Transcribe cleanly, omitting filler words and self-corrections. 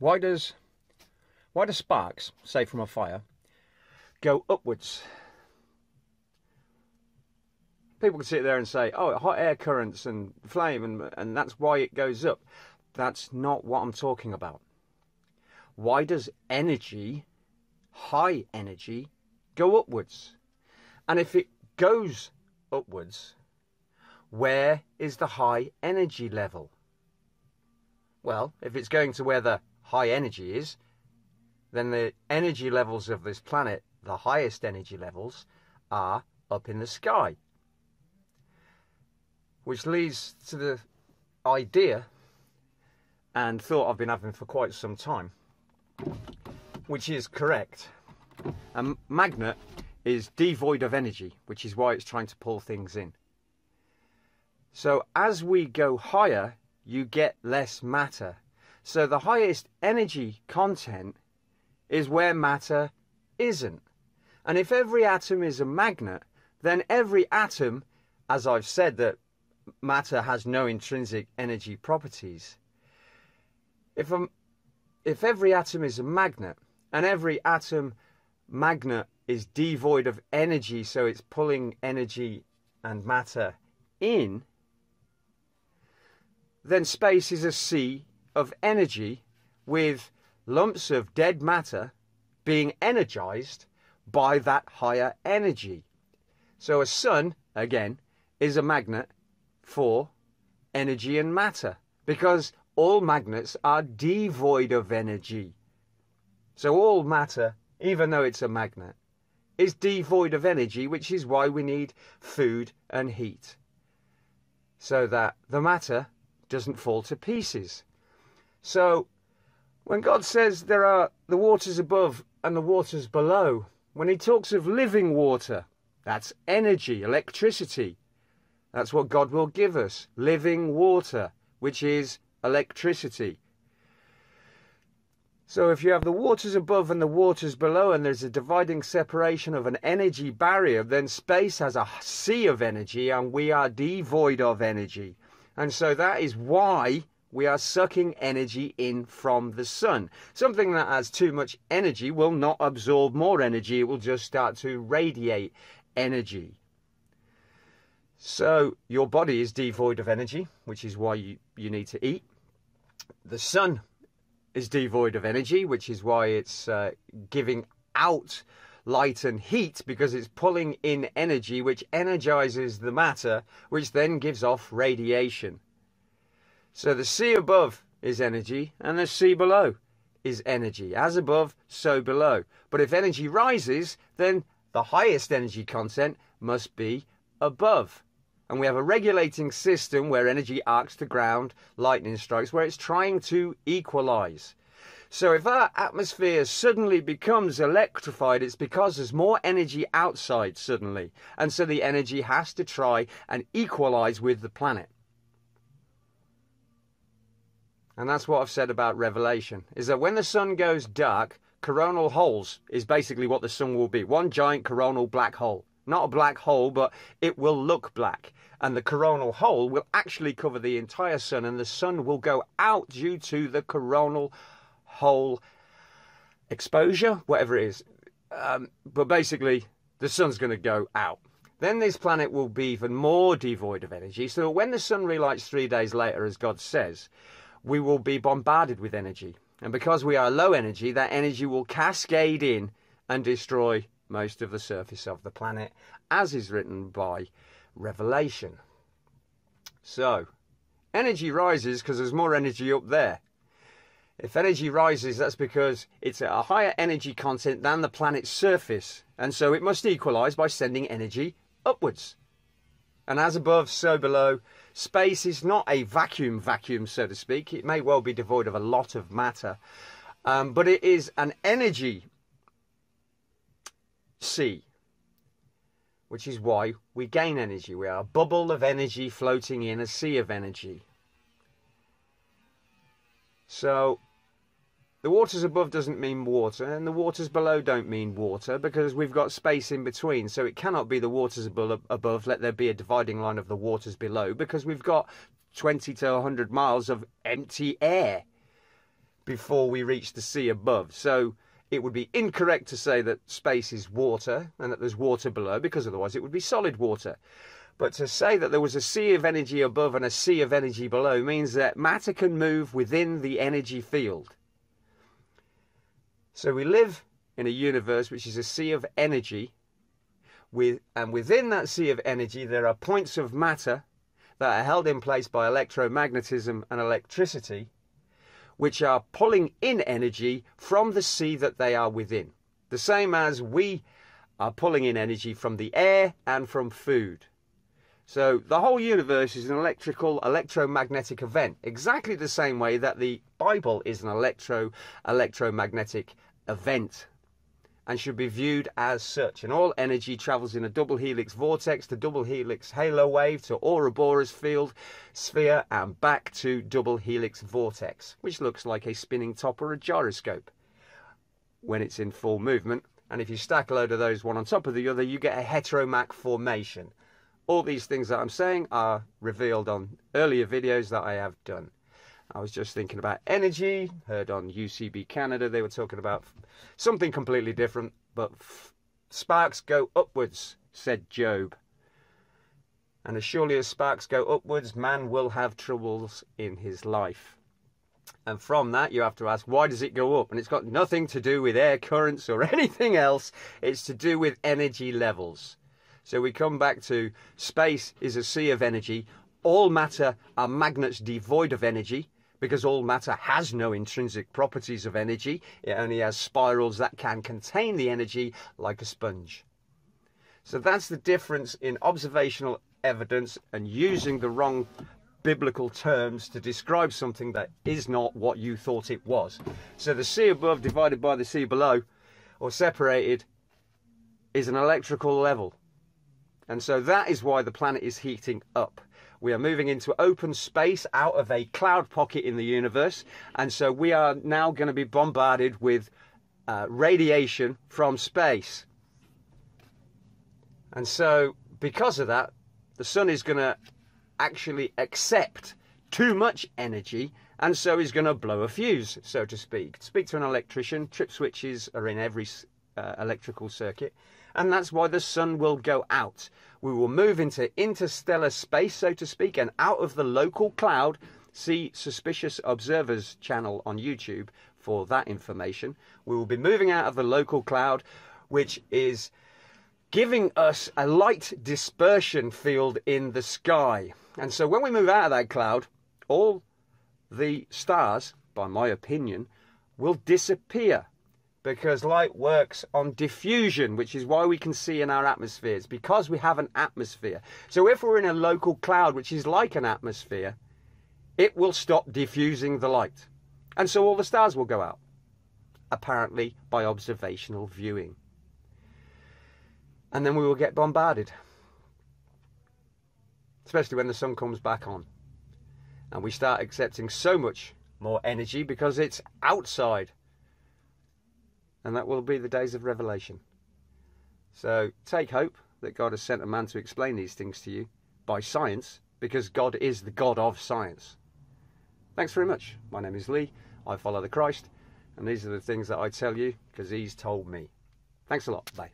Why does sparks, say from a fire, go upwards? People can sit there and say, oh, hot air currents and flame, and that's why it goes up. That's not what I'm talking about. Why does energy, high energy, go upwards? And if it goes upwards, where is the high energy level? Well, if it's going to where the high energy is, then the energy levels of this planet, the highest energy levels, are up in the sky. Which leads to the idea and thought I've been having for quite some time, which is correct. A magnet is devoid of energy, which is why it's trying to pull things in. So as we go higher, you get less matter. So the highest energy content is where matter isn't. And if every atom is a magnet, then every atom, as I've said that matter has no intrinsic energy properties. If every atom is a magnet, and every atom magnet is devoid of energy, so it's pulling energy and matter in, then space is a sea of energy with lumps of dead matter being energized by that higher energy. So a sun, again, is a magnet for energy and matter, because all magnets are devoid of energy. So all matter, even though it's a magnet, is devoid of energy, which is why we need food and heat, so that the matter doesn't fall to pieces. So when God says there are the waters above and the waters below, when he talks of living water, that's energy, electricity. That's what God will give us, living water, which is electricity. So if you have the waters above and the waters below, and there's a dividing separation of an energy barrier, then space has a sea of energy, and we are devoid of energy. And so that is why we are sucking energy in from the sun. Something that has too much energy will not absorb more energy, it will just start to radiate energy. So your body is devoid of energy, which is why you need to eat. The sun is devoid of energy, which is why it's giving out light and heat, because it's pulling in energy, which energizes the matter, which then gives off radiation. So the sea above is energy, and the sea below is energy. As above, so below. But if energy rises, then the highest energy content must be above. And we have a regulating system where energy arcs to ground, lightning strikes, where it's trying to equalize. So if our atmosphere suddenly becomes electrified, it's because there's more energy outside suddenly. And so the energy has to try and equalize with the planet. And that's what I've said about Revelation, is that when the sun goes dark, coronal holes is basically what the sun will be. One giant coronal black hole. Not a black hole, but it will look black. And the coronal hole will actually cover the entire sun, and the sun will go out due to the coronal hole exposure, whatever it is. But basically, the sun's going to go out. Then this planet will be even more devoid of energy. So when the sun relights 3 days later, as God says, we will be bombarded with energy. And because we are low energy, that energy will cascade in and destroy most of the surface of the planet, as is written by Revelation. So, energy rises because there's more energy up there. If energy rises, that's because it's at a higher energy content than the planet's surface, and so it must equalize by sending energy upwards. And as above, so below. Space is not a vacuum, so to speak. It may well be devoid of a lot of matter, but it is an energy sea, which is why we gain energy. We are a bubble of energy floating in a sea of energy. So the waters above doesn't mean water, and the waters below don't mean water, because we've got space in between. So it cannot be the waters above, let there be a dividing line of the waters below, because we've got 20 to 100 miles of empty air. before we reach the sea above. So it would be incorrect to say that space is water and that there's water below, because otherwise it would be solid water. But to say that there was a sea of energy above and a sea of energy below means that matter can move within the energy field. So we live in a universe which is a sea of energy, and within that sea of energy there are points of matter that are held in place by electromagnetism and electricity, which are pulling in energy from the sea that they are within. The same as we are pulling in energy from the air and from food. So the whole universe is an electromagnetic event, exactly the same way that the Bible is an electromagnetic event, and should be viewed as such. And all energy travels in a double helix vortex to double helix halo wave to Ouroboros field sphere and back to double helix vortex, which looks like a spinning top or a gyroscope when it's in full movement. And if you stack a load of those one on top of the other, you get a heteromach formation. All these things that I'm saying are revealed on earlier videos that I have done. I was just thinking about energy, heard on UCB Canada, they were talking about something completely different, but sparks go upwards, said Job. And as surely as sparks go upwards, man will have troubles in his life. And from that, you have to ask, why does it go up? And it's got nothing to do with air currents or anything else. It's to do with energy levels. So we come back to space is a sea of energy. All matter are magnets devoid of energy, because all matter has no intrinsic properties of energy. It only has spirals that can contain the energy like a sponge. So that's the difference in observational evidence and using the wrong biblical terms to describe something that is not what you thought it was. So the sea above divided by the sea below, or separated, is an electrical level. And so that is why the planet is heating up. We are moving into open space out of a cloud pocket in the universe. And so we are now going to be bombarded with radiation from space. And so because of that, the sun is going to actually accept too much energy, and so is going to blow a fuse, so to speak. Speak to an electrician. Trip switches are in every electrical circuit. And that's why the sun will go out. We will move into interstellar space, so to speak, and out of the local cloud. See Suspicious Observers channel on YouTube for that information. We will be moving out of the local cloud, which is giving us a light dispersion field in the sky. And so when we move out of that cloud, all the stars, by my opinion, will disappear. Because light works on diffusion, which is why we can see in our atmosphere. It's because we have an atmosphere. So if we're in a local cloud, which is like an atmosphere, it will stop diffusing the light. And so all the stars will go out, apparently by observational viewing. And then we will get bombarded. Especially when the sun comes back on. And we start accepting so much more energy because it's outside. And that will be the days of revelation. So take hope that God has sent a man to explain these things to you by science, because God is the God of science. Thanks very much. My name is Lee. I follow the Christ. And these are the things that I tell you because he's told me. Thanks a lot. Bye.